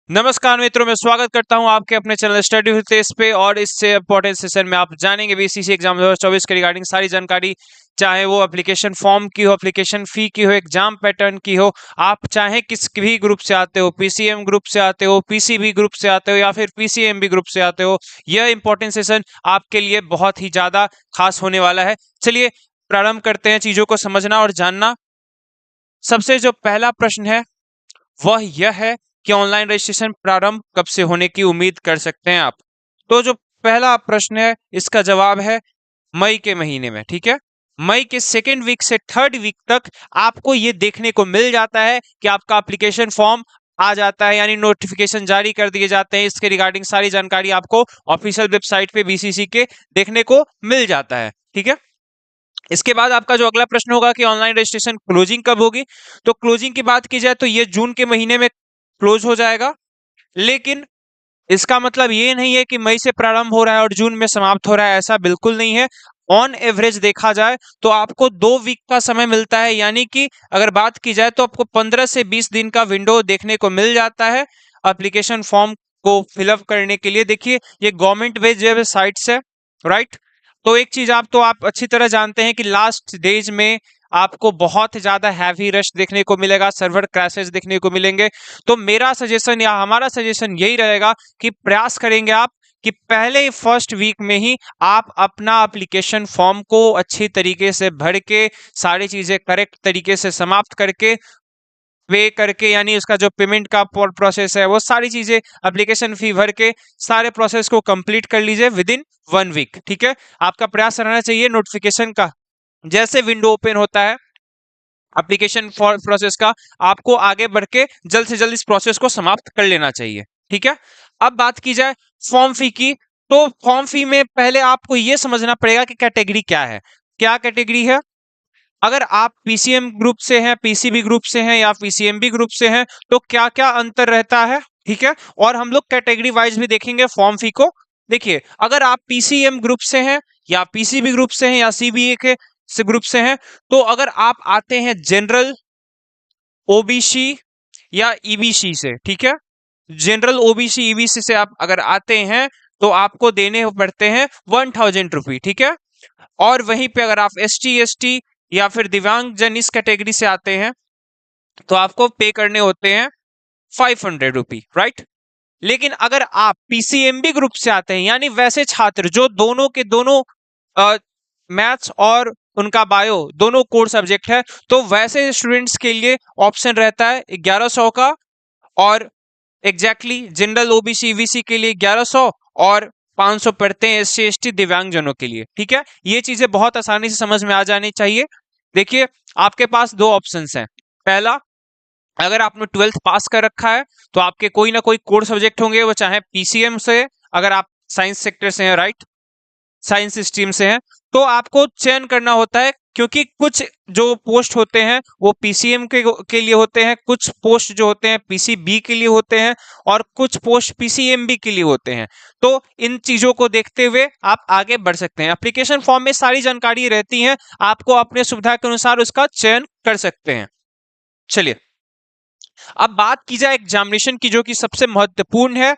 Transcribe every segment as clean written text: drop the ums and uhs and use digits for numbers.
नमस्कार मित्रों, मैं स्वागत करता हूं आपके अपने चैनल स्टडी विद तेज पे। और इससे इम्पोर्टेंट सेशन में आप जानेंगे बीसीसी एग्जाम 2024 के रिगार्डिंग सारी जानकारी। चाहे वो एप्लीकेशन फॉर्म की हो, एप्लीकेशन फी की हो, एग्जाम पैटर्न की हो, आप चाहे किस भी ग्रुप से आते हो, पीसीएम ग्रुप से आते हो, पीसीबी ग्रुप से आते हो या फिर पीसीएमबी ग्रुप से आते हो, यह इंपॉर्टेंट सेशन आपके लिए बहुत ही ज्यादा खास होने वाला है। चलिए प्रारंभ करते हैं चीजों को समझना और जानना। सबसे जो पहला प्रश्न है वह यह है कि ऑनलाइन रजिस्ट्रेशन प्रारंभ कब से होने की उम्मीद कर सकते हैं आप। तो जो पहला प्रश्न है इसका जवाब है मई के महीने में। ठीक है, मई के सेकेंड वीक से थर्ड वीक तक आपको ये देखने को मिल जाता है कि आपका एप्लीकेशन फॉर्म आ जाता है, यानी नोटिफिकेशन जारी कर दिए जाते हैं। इसके रिगार्डिंग सारी जानकारी आपको ऑफिशियल वेबसाइट पे बीसीसी के देखने को मिल जाता है। ठीक है, इसके बाद आपका जो अगला प्रश्न होगा कि ऑनलाइन रजिस्ट्रेशन क्लोजिंग कब होगी। तो क्लोजिंग की बात की जाए तो ये जून के महीने में क्लोज हो जाएगा, लेकिन इसका मतलब ये नहीं है कि मई से प्रारंभ हो रहा है और जून में समाप्त हो रहा है, ऐसा बिल्कुल नहीं है। ऑन एवरेज देखा जाए तो आपको 2 वीक का समय मिलता है, यानी कि अगर बात की जाए तो आपको 15 से 20 दिन का विंडो देखने को मिल जाता है एप्लीकेशन फॉर्म को फिलअप करने के लिए। देखिए ये गवर्नमेंट बेस्ड वेबसाइट्स है, राइट। तो एक चीज आप अच्छी तरह जानते हैं कि लास्ट डेज में आपको बहुत ज्यादा हैवी रश देखने को मिलेगा, सर्वर क्रैशेस देखने को मिलेंगे। तो मेरा सजेशन या हमारा सजेशन यही रहेगा कि प्रयास करेंगे आप कि पहले फर्स्ट वीक में ही आप अपना एप्लीकेशन फॉर्म को अच्छी तरीके से भर के, सारी चीजें करेक्ट तरीके से समाप्त करके, पे करके, यानी उसका जो पेमेंट का प्रोसेस है वो सारी चीजें, एप्लीकेशन फी भर के सारे प्रोसेस को कंप्लीट कर लीजिए विद इन 1 वीक। ठीक है, आपका प्रयास रहना चाहिए नोटिफिकेशन का जैसे विंडो ओपन होता है एप्लीकेशन फॉर प्रोसेस का, आपको आगे बढ़ के जल्द से जल्द इस प्रोसेस को समाप्त कर लेना चाहिए। ठीक है, अब बात की जाए फॉर्म फी की, तो फॉर्म फी में पहले आपको यह समझना पड़ेगा कि कैटेगरी क्या है। क्या कैटेगरी है? अगर आप पीसीएम ग्रुप से हैं, पीसीबी ग्रुप से हैं या पीसीएमबी ग्रुप से हैं तो क्या क्या अंतर रहता है। ठीक है, और हम लोग कैटेगरी वाइज भी देखेंगे फॉर्म फी को। देखिए अगर आप पीसीएम ग्रुप से हैं या पीसीबी ग्रुप से हैं या सीबीए के से ग्रुप से हैं, तो अगर आप आते हैं जनरल, ओबीसी या ईबीसी से, ठीक है, जनरल ओबीसी ईबीसी से आप अगर आते हैं तो आपको देने पड़ते हैं 1000 रुपी। ठीक है, और वहीं पे अगर आप एसटी एसटी या फिर दिव्यांग जन इस कैटेगरी से आते हैं तो आपको पे करने होते हैं 500 रुपी, राइट। लेकिन अगर आप पीसीएमबी ग्रुप से आते हैं, यानी वैसे छात्र जो दोनों के दोनों मैथ्स और उनका बायो दोनों कोर सब्जेक्ट है, तो वैसे स्टूडेंट्स के लिए ऑप्शन रहता है 1100 का, और एग्जैक्टली जनरल ओबीसी ईवीसी के लिए 1100 और 500 पढ़ते हैं एससी एसटी दिव्यांग जनों के लिए। ठीक है, ये चीजें बहुत आसानी से समझ में आ जानी चाहिए। देखिए आपके पास दो ऑप्शंस हैं। पहला, अगर आपने 12th पास कर रखा है तो आपके कोई ना कोई कोर सब्जेक्ट होंगे, वो चाहे पीसीएम से, अगर आप साइंस सेक्टर से हैं, राइट, साइंस स्ट्रीम से हैं, तो आपको चयन करना होता है, क्योंकि कुछ जो पोस्ट होते हैं वो पीसीएम के लिए होते हैं, कुछ पोस्ट जो होते हैं पीसीबी के लिए होते हैं, और कुछ पोस्ट पीसीएमबी के लिए होते हैं। तो इन चीजों को देखते हुए आप आगे बढ़ सकते हैं। एप्लीकेशन फॉर्म में सारी जानकारी रहती है, आपको अपने सुविधा के अनुसार उसका चयन कर सकते हैं। चलिए अब बात की जाए एग्जामिनेशन की, जो कि सबसे महत्वपूर्ण है।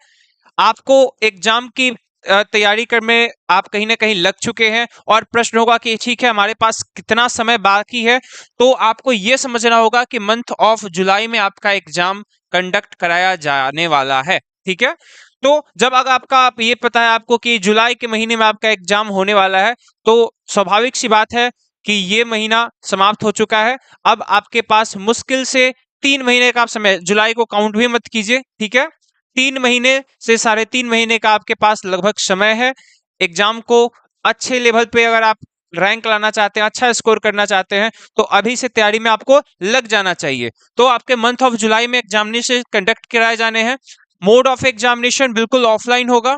आपको एग्जाम की तैयारी कर में आप कहीं ना कहीं लग चुके हैं और प्रश्न होगा कि ठीक है हमारे पास कितना समय बाकी है। तो आपको यह समझना होगा कि मंथ ऑफ जुलाई में आपका एग्जाम कंडक्ट कराया जाने वाला है। ठीक है, तो जब अगर आप ये पता है आपको कि जुलाई के महीने में आपका एग्जाम होने वाला है, तो स्वाभाविक सी बात है कि ये महीना समाप्त हो चुका है। अब आपके पास मुश्किल से 3 महीने का आप समय, जुलाई को काउंट भी मत कीजिए, ठीक है, 3 महीने से 3.5 महीने का आपके पास लगभग समय है। एग्जाम को अच्छे लेवल पे अगर आप रैंक लाना चाहते हैं, अच्छा स्कोर करना चाहते हैं, तो अभी से तैयारी में आपको लग जाना चाहिए। तो आपके मंथ ऑफ जुलाई में एग्जामिनेशन कंडक्ट कराए जाने हैं। मोड ऑफ एग्जामिनेशन बिल्कुल ऑफलाइन होगा,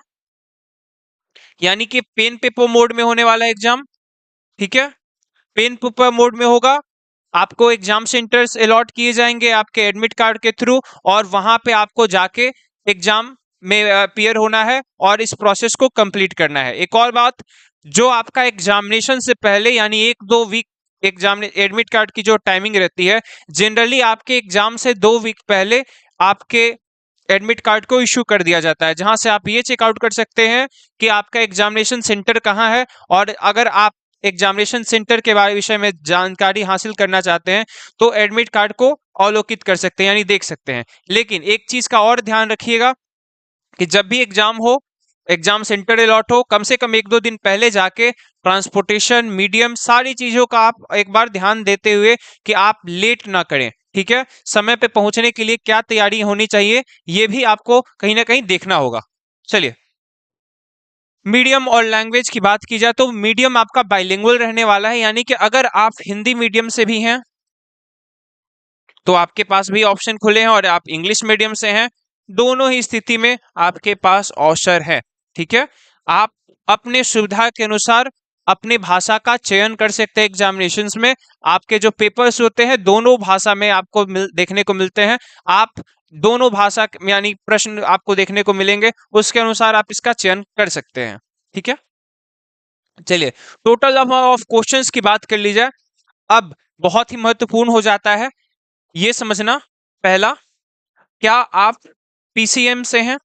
यानी कि पेन पेपर मोड में होने वाला एग्जाम। ठीक है, पेन पेपर मोड में होगा। आपको एग्जाम सेंटर्स अलॉट किए जाएंगे आपके एडमिट कार्ड के थ्रू, और वहां पे आपको जाके एग्जाम में अपीयर होना है और इस प्रोसेस को कंप्लीट करना है। एक और बात, जो आपका एग्जामिनेशन से पहले यानी 1-2 वीक एग्जाम एडमिट कार्ड की जो टाइमिंग रहती है, जनरली आपके एग्जाम से 2 वीक पहले आपके एडमिट कार्ड को इशू कर दिया जाता है, जहां से आप ये चेकआउट कर सकते हैं कि आपका एग्जामिनेशन सेंटर कहाँ है। और अगर आप एग्जामिनेशन सेंटर के बारे विषय में जानकारी हासिल करना चाहते हैं तो एडमिट कार्ड को अवलोकित कर सकते हैं, यानी देख सकते हैं। लेकिन एक चीज का और ध्यान रखिएगा कि जब भी एग्जाम हो, एग्जाम सेंटर अलॉट हो, कम से कम 1-2 दिन पहले जाके ट्रांसपोर्टेशन, मीडियम, सारी चीजों का आप एक बार ध्यान देते हुए कि आप लेट ना करें। ठीक है, समय पे पहुंचने के लिए क्या तैयारी होनी चाहिए ये भी आपको कहीं ना कहीं देखना होगा। चलिए, मीडियम और लैंग्वेज की बात की जाए तो मीडियम आपका बाइलिंगुअल रहने वाला है, यानी कि अगर आप हिंदी मीडियम से भी हैं तो आपके पास भी ऑप्शन खुले हैं, और आप इंग्लिश मीडियम से हैं, दोनों ही स्थिति में आपके पास अवसर है। ठीक है, आप अपने सुविधा के अनुसार अपनी भाषा का चयन कर सकते हैं। एग्जामिनेशंस में आपके जो पेपर्स होते हैं दोनों भाषा में आपको देखने को मिलते हैं। आप दोनों भाषा यानी प्रश्न आपको देखने को मिलेंगे, उसके अनुसार आप इसका चयन कर सकते हैं। ठीक है, चलिए, टोटल नंबर ऑफ क्वेश्चंस की बात कर ली जाए। अब बहुत ही महत्वपूर्ण हो जाता है ये समझना, पहला, क्या आप पीसीएम से हैं,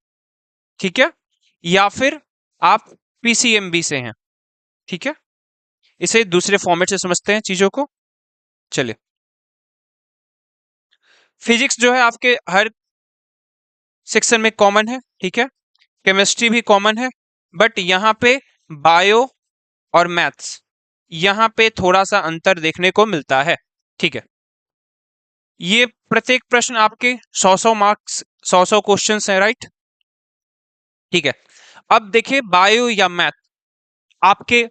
ठीक है, या फिर आप पीसीएमबी से हैं। ठीक है, इसे दूसरे फॉर्मेट से समझते हैं चीजों को। चलिए, फिजिक्स जो है आपके हर सेक्शन में कॉमन है, ठीक है, केमिस्ट्री भी कॉमन है, बट यहाँ पे बायो और मैथ्स, यहाँ पे थोड़ा सा अंतर देखने को मिलता है। ठीक है, ये प्रत्येक प्रश्न आपके 100 मार्क्स, 100 क्वेश्चन हैं, राइट। ठीक है, अब देखिए बायो या मैथ, आपके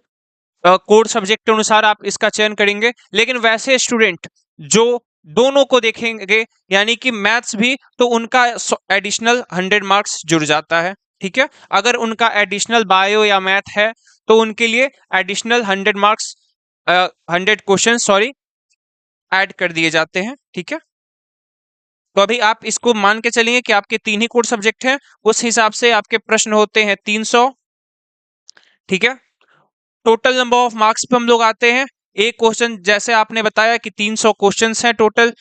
कोर सब्जेक्ट के अनुसार आप इसका चयन करेंगे, लेकिन वैसे स्टूडेंट जो दोनों को देखेंगे, यानी कि मैथ्स भी, तो उनका एडिशनल 100 मार्क्स जुड़ जाता है। ठीक है, अगर उनका एडिशनल बायो या मैथ है तो उनके लिए additional 100 marks, 100 question sorry, add कर दिए जाते हैं। ठीक है, तो अभी आप इसको मान के चलिए कि आपके 3 ही कोर सब्जेक्ट हैं, उस हिसाब से आपके प्रश्न होते हैं 300। ठीक है, टोटल नंबर ऑफ मार्क्स पे हम लोग आते हैं। एक क्वेश्चन, जैसे आपने बताया कि 300 क्वेश्चंस हैं टोटल,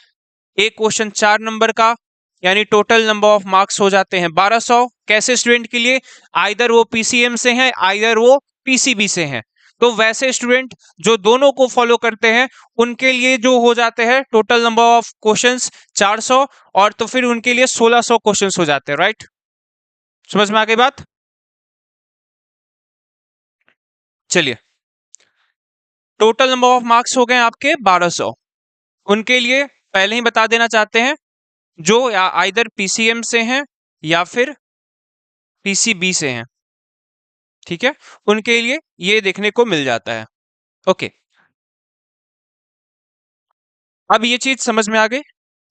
एक क्वेश्चन 4 नंबर का, यानी टोटल नंबर ऑफ मार्क्स हो जाते हैं 1200। कैसे स्टूडेंट के लिए, आइदर वो पीसीएम से हैं, आइदर वो पीसीबी से हैं। तो वैसे स्टूडेंट जो दोनों को फॉलो करते हैं उनके लिए जो हो जाते हैं टोटल नंबर ऑफ क्वेश्चंस 400, और तो फिर उनके लिए 1600 क्वेश्चंस हो जाते हैं, राइट। समझ में आ गई बात। चलिए, टोटल नंबर ऑफ मार्क्स हो गए आपके 1200। उनके लिए पहले ही बता देना चाहते हैं, जो आइदर पीसीएम से हैं या फिर पीसीबी से हैं, ठीक है, उनके लिए ये देखने को मिल जाता है। ओके, अब ये चीज समझ में आ गई।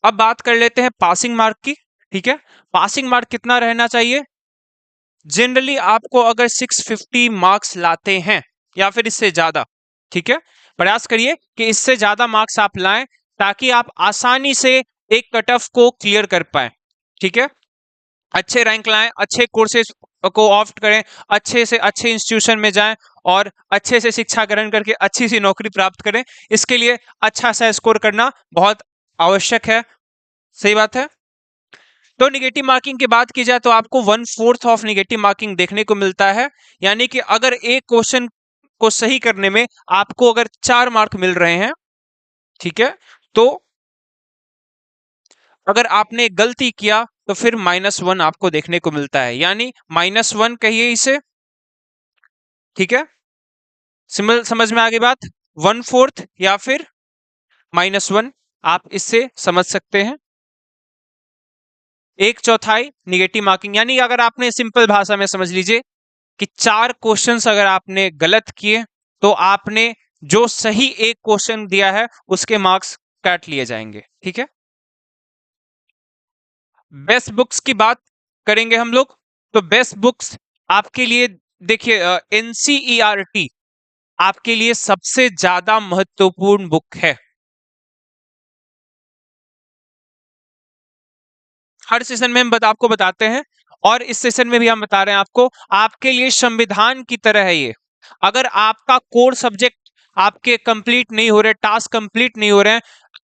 अब बात कर लेते हैं पासिंग मार्क की। ठीक है, पासिंग मार्क कितना रहना चाहिए। जनरली आपको अगर 650 मार्क्स लाते हैं या फिर इससे ज्यादा, ठीक है, प्रयास करिए कि इससे ज्यादा मार्क्स आप लाएं, ताकि आप आसानी से एक कट ऑफ को क्लियर कर पाए। ठीक है, अच्छे रैंक लाएं, अच्छे कोर्सेज को ऑप्ट करें, अच्छे से अच्छे इंस्टीट्यूशन में जाएं और अच्छे से शिक्षा ग्रहण करके अच्छी सी नौकरी प्राप्त करें। इसके लिए अच्छा सा स्कोर करना बहुत आवश्यक है। सही बात है। तो निगेटिव मार्किंग की बात की जाए तो आपको 1/4 ऑफ निगेटिव मार्किंग देखने को मिलता है, यानी कि अगर एक क्वेश्चन को सही करने में आपको अगर 4 मार्क मिल रहे हैं, ठीक है, तो अगर आपने गलती किया तो फिर -1 आपको देखने को मिलता है, यानी -1 कहिए इसे। ठीक है, समझ में आ गई बात। 1/4 या फिर -1 आप इससे समझ सकते हैं। 1/4 निगेटिव मार्किंग, यानी अगर आपने सिंपल भाषा में समझ लीजिए कि 4 क्वेश्चंस अगर आपने गलत किए तो आपने जो सही एक क्वेश्चन दिया है उसके मार्क्स काट लिए जाएंगे। ठीक है, बेस्ट बुक्स की बात करेंगे हम लोग, तो बेस्ट बुक्स आपके लिए देखिए, एनसीईआरटी आपके लिए सबसे ज्यादा महत्वपूर्ण बुक है। हर सेशन में हम आपको बताते हैं, और इस सेशन में भी हम बता रहे हैं आपको, आपके लिए संविधान की तरह है ये। अगर आपका कोर सब्जेक्ट आपके कंप्लीट नहीं हो रहे, टास्क कंप्लीट नहीं हो रहे हैं,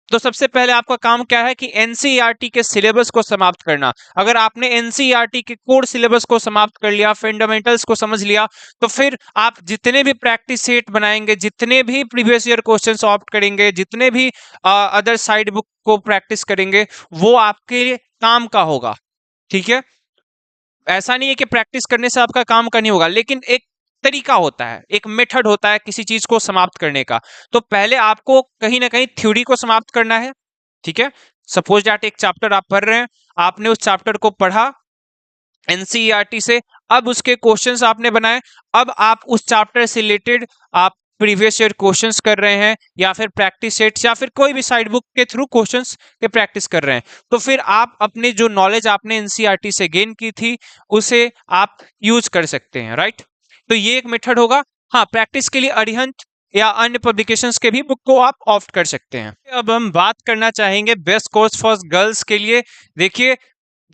तो सबसे पहले आपका काम क्या है कि एनसीईआरटी के सिलेबस को समाप्त करना। अगर आपने एनसीईआरटी के कोर सिलेबस को समाप्त कर लिया, फंडामेंटल्स को समझ लिया, तो फिर आप जितने भी प्रैक्टिस सेट बनाएंगे, जितने भी प्रीवियस ईयर क्वेश्चन सॉल्व करेंगे, जितने भी अदर साइड बुक को प्रैक्टिस करेंगे, वो आपके लिए काम का होगा। ठीक है, ऐसा नहीं है कि प्रैक्टिस करने से आपका काम का नहीं होगा, लेकिन एक तरीका होता है, एक मेथड होता है किसी चीज को समाप्त करने का। तो पहले आपको कहीं ना कहीं थ्योरी को समाप्त करना है। ठीक है, सपोज दैट एक चैप्टर आप पढ़ रहे हैं, आपने उस चैप्टर को पढ़ा एनसीईआरटी से, अब उसके क्वेश्चंस आपने बनाए, अब आप उस चैप्टर से रिलेटेड आप प्रीवियस ईयर क्वेश्चंस कर रहे हैं, या फिर प्रैक्टिस सेट्स, या फिर कोई भी साइड बुक के थ्रू क्वेश्चंस के प्रैक्टिस कर रहे हैं। तो फिर आप अपने जो नॉलेज आपने एनसीईआरटी से गेन की थी उसे आप यूज कर सकते हैं, राइट। तो ये एक मेथड होगा। हाँ, प्रैक्टिस के लिए अरिहंत या अन्य पब्लिकेशंस के भी बुक को आप ऑप्ट कर सकते हैं। अब हम बात करना चाहेंगे बेस्ट कोर्स फॉर गर्ल्स के लिए। देखिए,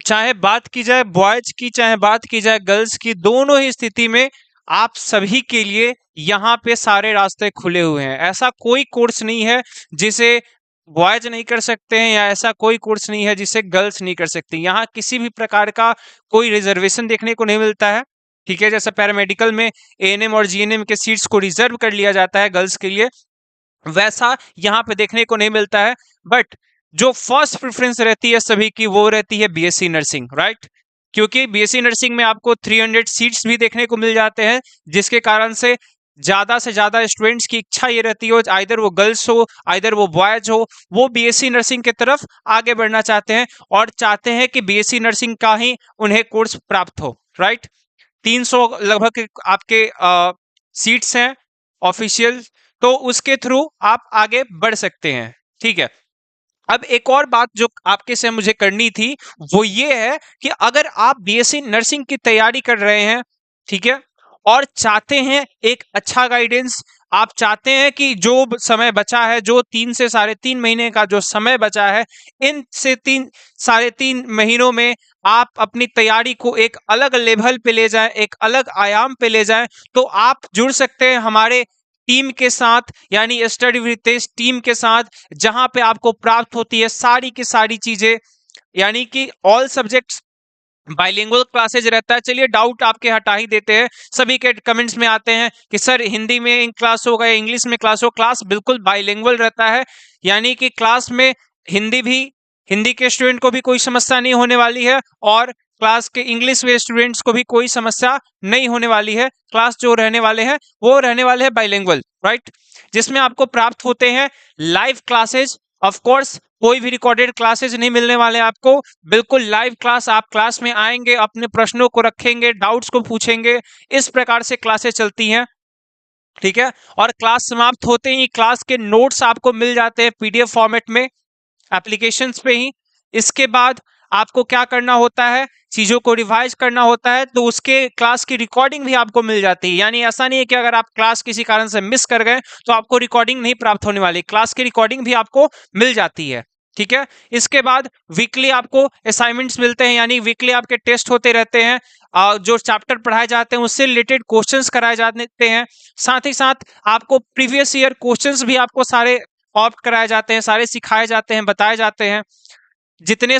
चाहे बात की जाए बॉयज की, चाहे बात की जाए गर्ल्स की, दोनों ही स्थिति में आप सभी के लिए यहाँ पे सारे रास्ते खुले हुए हैं। ऐसा कोई कोर्स नहीं है जिसे बॉयज नहीं कर सकते हैं, या ऐसा कोई कोर्स नहीं है जिसे गर्ल्स नहीं कर सकती। यहाँ किसी भी प्रकार का कोई रिजर्वेशन देखने को नहीं मिलता है। ठीक है, जैसे पैरामेडिकल में एएनएम और जीएनएम के सीट्स को रिजर्व कर लिया जाता है गर्ल्स के लिए, वैसा यहाँ पे देखने को नहीं मिलता है। बट जो फर्स्ट प्रेफरेंस रहती है सभी की, वो रहती है बीएससी नर्सिंग, राइट। क्योंकि बीएससी नर्सिंग में आपको 300 सीट्स भी देखने को मिल जाते हैं, जिसके कारण से ज्यादा स्टूडेंट्स की इच्छा ये रहती है, आइदर वो गर्ल्स हो आइदर वो बॉयज हो, वो बीएससी नर्सिंग की तरफ आगे बढ़ना चाहते हैं, और चाहते हैं कि बीएससी नर्सिंग का ही उन्हें कोर्स प्राप्त हो, राइट। 300 लगभग आपके सीट्स हैं ऑफिशियल, तो उसके थ्रू आप आगे बढ़ सकते हैं। ठीक है, अब एक और बात जो आपके से मुझे करनी थी वो ये है कि अगर आप बीएससी नर्सिंग की तैयारी कर रहे हैं, ठीक है, और चाहते हैं एक अच्छा गाइडेंस, आप चाहते हैं कि जो समय बचा है, जो 3 से 3.5 महीने का जो समय बचा है, इन से 3 महीनों में आप अपनी तैयारी को एक अलग लेवल पे ले जाएं, एक अलग आयाम पे ले जाएं, तो आप जुड़ सकते हैं हमारे टीम के साथ, यानी स्टडी विद तेज टीम के साथ, जहां पे आपको प्राप्त होती है सारी की सारी चीजें, यानी कि ऑल सब्जेक्ट्स बाइलिंगुअल क्लासेज रहता है। चलिए, डाउट आपके हटा ही देते हैं। सभी के कमेंट्स में आते हैं कि सर हिंदी में क्लास होगा या इंग्लिश में क्लास हो। क्लास बिल्कुल बाइलिंगुअल रहता है, यानी कि क्लास में हिंदी के स्टूडेंट को भी कोई समस्या नहीं होने वाली है, और क्लास के इंग्लिश के स्टूडेंट्स को भी कोई समस्या नहीं होने वाली है। क्लास जो रहने वाले हैं वो रहने वाले हैं बाइलिंगुअल, राइट, जिसमें आपको प्राप्त होते हैं लाइव क्लासेज। ऑफ कोर्स कोई भी रिकॉर्डेड क्लासेज नहीं मिलने वाले आपको, बिल्कुल लाइव क्लास। आप क्लास में आएंगे, अपने प्रश्नों को रखेंगे, डाउट्स को पूछेंगे, इस प्रकार से क्लासेस चलती हैं। ठीक है, और क्लास समाप्त होते ही क्लास के नोट्स आपको मिल जाते हैं पीडीएफ फॉर्मेट में एप्लीकेशंस पे ही। इसके बाद आपको क्या करना होता है, चीजों को रिवाइज करना होता है, तो उसके क्लास की रिकॉर्डिंग भी आपको मिल जाती है। यानी ऐसा नहीं है कि अगर आप क्लास किसी कारण से मिस कर गए तो आपको रिकॉर्डिंग नहीं प्राप्त होने वाली, क्लास की रिकॉर्डिंग भी आपको मिल जाती है। ठीक है, इसके बाद वीकली आपको असाइनमेंट्स मिलते हैं, यानी वीकली आपके टेस्ट होते रहते हैं, जो चैप्टर पढ़ाए जाते हैं उससे रिलेटेड क्वेश्चंस कराए जाते हैं। साथ ही साथ आपको प्रीवियस ईयर क्वेश्चंस भी आपको सारे ऑप्ट कराए जाते हैं, सारे सिखाए जाते हैं, बताए जाते हैं। जितने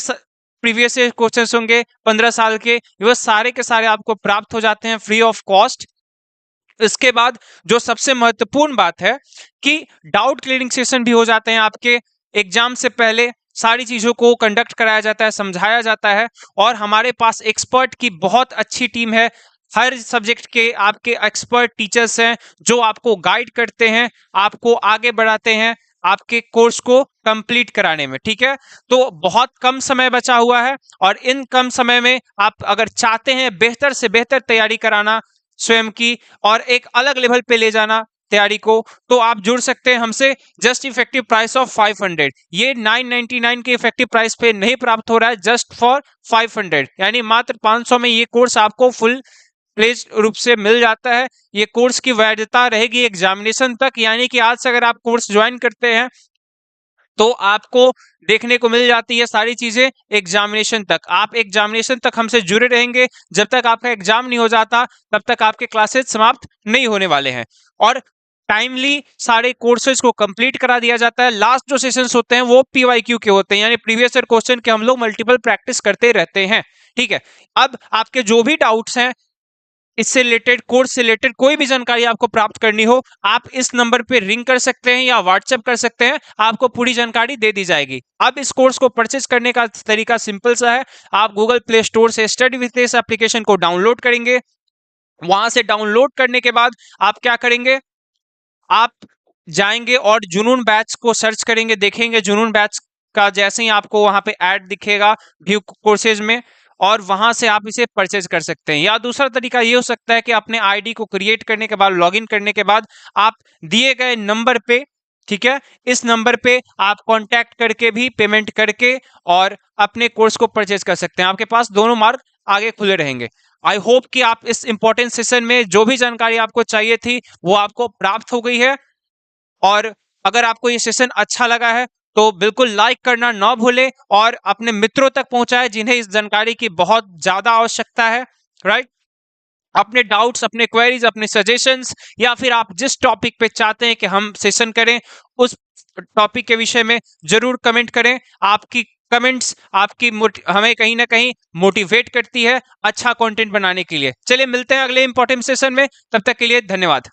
प्रीवियस ईयर क्वेश्चंस होंगे 15 साल के, वो सारे के सारे आपको प्राप्त हो जाते हैं फ्री ऑफ कॉस्ट। इसके बाद जो सबसे महत्वपूर्ण बात है कि डाउट क्लियरिंग सेशन भी हो जाते हैं आपके एग्जाम से पहले। सारी चीजों को कंडक्ट कराया जाता है, समझाया जाता है, और हमारे पास एक्सपर्ट की बहुत अच्छी टीम है। हर सब्जेक्ट के आपके एक्सपर्ट टीचर्स हैं जो आपको गाइड करते हैं, आपको आगे बढ़ाते हैं आपके कोर्स को कंप्लीट कराने में। ठीक है, तो बहुत कम समय बचा हुआ है, और इन कम समय में आप अगर चाहते हैं बेहतर से बेहतर तैयारी कराना स्वयं की, और एक अलग लेवल पे ले जाना तैयारी को, तो आप जुड़ सकते हैं हमसे। जस्ट इफेक्टिव प्राइस ऑफ 500, ये 999 के इफेक्टिव प्राइस पे नहीं प्राप्त हो रहा है, जस्ट फॉर 500, यानी मात्र 500 में ये कोर्स आपको फुल प्लेज रूप से मिल जाता है। ये कोर्स की वैधता रहेगी एग्जामिनेशन तक, यानी कि आज से अगर आप कोर्स ज्वाइन करते हैं तो आपको देखने को मिल जाती है सारी चीजें एग्जामिनेशन तक। आप एग्जामिनेशन तक हमसे जुड़े रहेंगे, जब तक आपका एग्जाम नहीं हो जाता तब तक आपके क्लासेस समाप्त नहीं होने वाले हैं। और टाइमली सारे कोर्सेज को कंप्लीट करा दिया जाता है। लास्ट जो सेशंस होते हैं वो पीवाईक्यू के होते हैं, यानी प्रीवियस ईयर क्वेश्चन के हम लोग मल्टीपल प्रैक्टिस करते रहते हैं। ठीक है, अब आपके जो भी डाउट्स हैं इससे रिलेटेड, कोर्स से रिलेटेड कोई भी जानकारी आपको प्राप्त करनी हो, आप इस नंबर पे रिंग कर सकते हैं या व्हाट्सएप कर सकते हैं, आपको पूरी जानकारी दे दी जाएगी। अब इस कोर्स को परचेज करने का तरीका सिंपल सा है, आप गूगल प्ले स्टोर से स्टडी विद एस एप्लीकेशन को डाउनलोड करेंगे। वहां से डाउनलोड करने के बाद आप क्या करेंगे, आप जाएंगे और जुनून बैच को सर्च करेंगे, देखेंगे जुनून बैच का जैसे ही आपको वहां पे ऐड दिखेगा व्यू कोर्सेज में, और वहां से आप इसे परचेज कर सकते हैं। या दूसरा तरीका ये हो सकता है कि अपने आईडी को क्रिएट करने के बाद, लॉगिन करने के बाद, आप दिए गए नंबर पे, ठीक है, इस नंबर पे आप कांटेक्ट करके भी पेमेंट करके और अपने कोर्स को परचेज कर सकते हैं। आपके पास दोनों मार्ग आगे खुले रहेंगे। आई होप कि आप इस इंपॉर्टेंट सेशन में जो भी जानकारी आपको चाहिए थी वो आपको प्राप्त हो गई है। और अगर आपको ये सेशन अच्छा लगा है तो बिल्कुल लाइक करना ना भूलें और अपने मित्रों तक पहुंचाएं जिन्हें इस जानकारी की बहुत ज्यादा आवश्यकता है। राइट, अपने डाउट्स, अपने क्वेरीज, अपने सजेशंस, या फिर आप जिस टॉपिक पे चाहते हैं कि हम सेशन करें उस टॉपिक के विषय में जरूर कमेंट करें। आपकी कमेंट्स आपकी हमें कहीं ना कहीं मोटिवेट करती है अच्छा कंटेंट बनाने के लिए। चलिए मिलते हैं अगले इंपॉर्टेंट सेशन में, तब तक के लिए धन्यवाद।